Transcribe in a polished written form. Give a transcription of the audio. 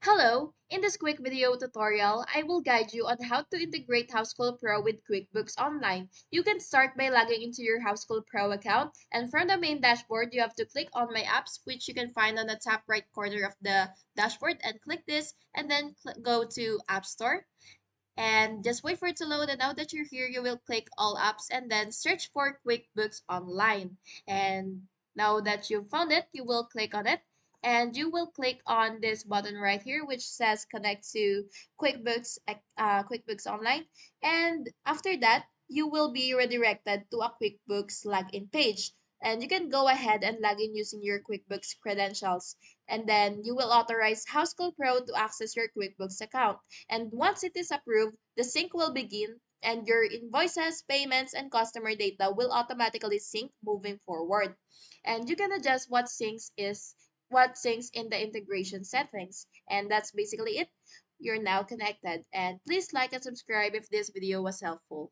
Hello! In this quick video tutorial, I will guide you on how to integrate Housecall Pro with QuickBooks Online. You can start by logging into your Housecall Pro account, and from the main dashboard, you have to click on My Apps, which you can find on the top right corner of the dashboard, and click this, and then go to App Store. And just wait for it to load, and now that you're here, you will click All Apps, and then search for QuickBooks Online. And now that you've found it, you will click on it, and you will click on this button right here which says connect to QuickBooks Online. And after that, you will be redirected to a QuickBooks login page, and you can go ahead and log in using your QuickBooks credentials, and then you will authorize Housecall Pro to access your QuickBooks account. And once it is approved, the sync will begin, and your invoices, payments, and customer data will automatically sync moving forward. And you can adjust what syncs in the integration settings. And that's basically it. You're now connected. And please like and subscribe if this video was helpful.